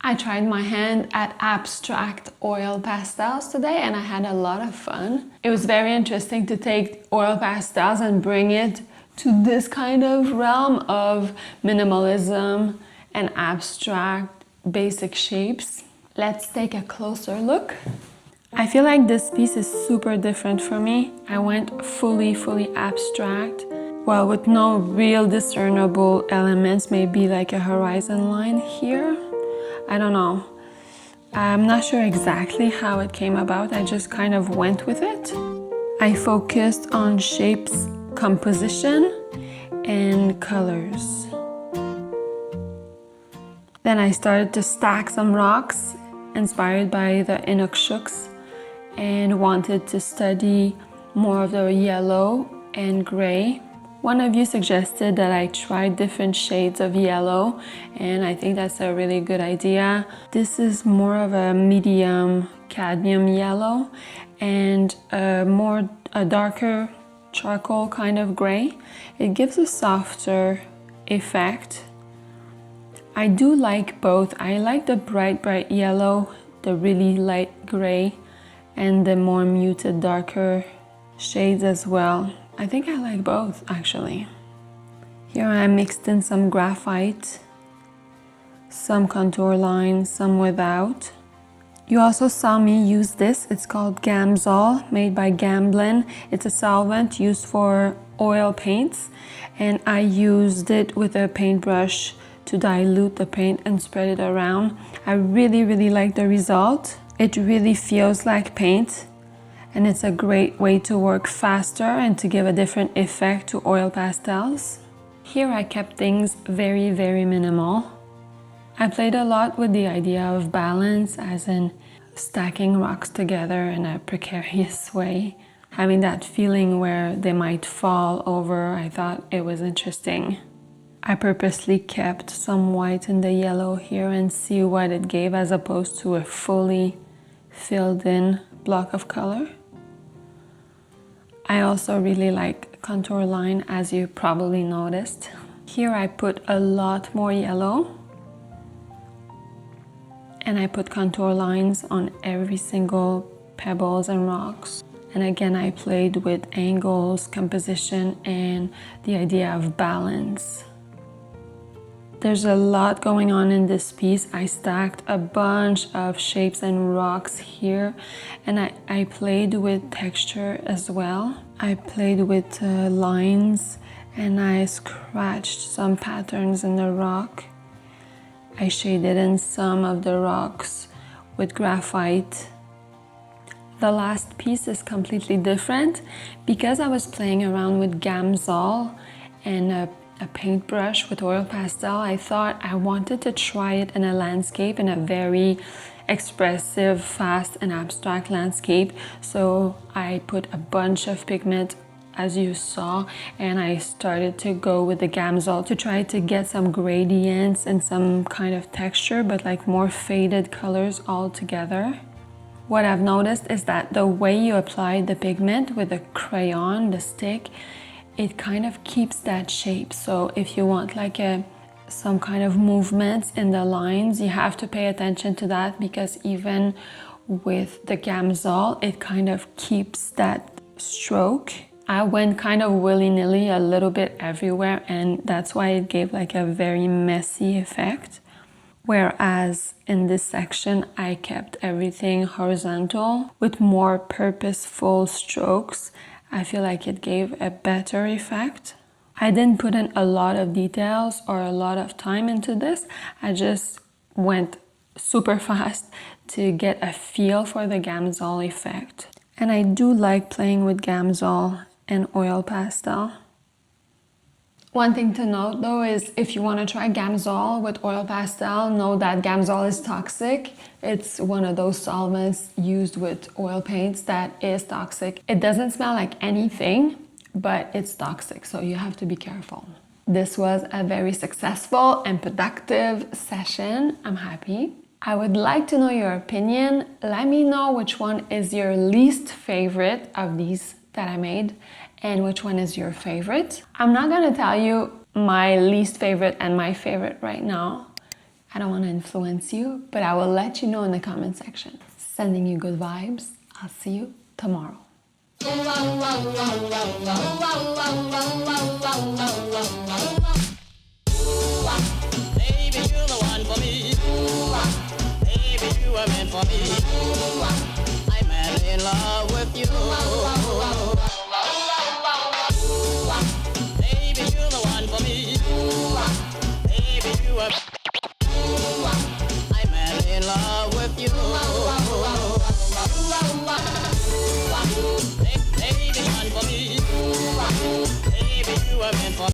I tried my hand at abstract oil pastels today and I had a lot of fun. It was very interesting to take oil pastels and bring it to this kind of realm of minimalism and abstract basic shapes. Let's take a closer look. I feel like this piece is super different for me. I went fully abstract. Well, with no real discernible elements, maybe like a horizon line here. I don't know. I'm not sure exactly how it came about. I just kind of went with it. I focused on shapes, composition, and colors. Then I started to stack some rocks inspired by the Inukshuks and wanted to study more of the yellow and gray. One of you suggested that I try different shades of yellow, and I think that's a really good idea. This is more of a medium cadmium yellow and a darker charcoal kind of gray. It gives a softer effect. I do like both. I like the bright yellow, the really light gray, and the more muted darker shades as well. I think I like both actually. Here I mixed in some graphite, some contour lines, some without. You also saw me use this. It's called Gamsol, made by Gamblin. It's a solvent used for oil paints, and I used it with a paintbrush to dilute the paint and spread it around. I really like the result. It really feels like paint. And it's a great way to work faster and to give a different effect to oil pastels. Here I kept things very minimal. I played a lot with the idea of balance, as in stacking rocks together in a precarious way. Having that feeling where they might fall over, I thought it was interesting. I purposely kept some white in the yellow here and see what it gave as opposed to a fully filled in block of color. I also really like contour line, as you probably noticed. Here I put a lot more yellow and I put contour lines on every single pebbles and rocks. And again, I played with angles, composition, and the idea of balance. There's a lot going on in this piece. I stacked a bunch of shapes and rocks here, and I played with texture as well. I played with lines and I scratched some patterns in the rock. I shaded in some of the rocks with graphite. The last piece is completely different. Because I was playing around with Gamsol and a paintbrush with oil pastel, I thought I wanted to try it in a landscape, in a very expressive, fast and abstract landscape. So I put a bunch of pigment, as you saw, and I started to go with the Gamsol to try to get some gradients and some kind of texture, but like more faded colors all together. What I've noticed is that the way you apply the pigment with the crayon, the stick, it kind of keeps that shape. So if you want like some kind of movements in the lines, you have to pay attention to that, because even with the Gamsol, it kind of keeps that stroke. I went kind of willy-nilly a little bit everywhere, and that's why it gave like a very messy effect. Whereas in this section, I kept everything horizontal with more purposeful strokes. I feel like it gave a better effect. I didn't put in a lot of details or a lot of time into this. I just went super fast to get a feel for the Gamsol effect. And I do like playing with Gamsol and oil pastel. One thing to note though is if you want to try Gamsol with oil pastel, know that Gamsol is toxic. It's one of those solvents used with oil paints that is toxic. It doesn't smell like anything, but it's toxic, so you have to be careful. This was a very successful and productive session. I'm happy. I would like to know your opinion. Let me know which one is your least favorite of these that I made and which one is your favorite. I'm not gonna tell you my least favorite and my favorite right now, I don't want to influence you, but I will let you know in the comment section. Sending you good vibes. I'll see you tomorrow. Baby, you're the one for me. Baby, you were meant for me. I'm madly in love with you. Baby, you're the one for me. Baby, you were. I'm madly in love with you. Baby, one for me. Baby, you were meant for me.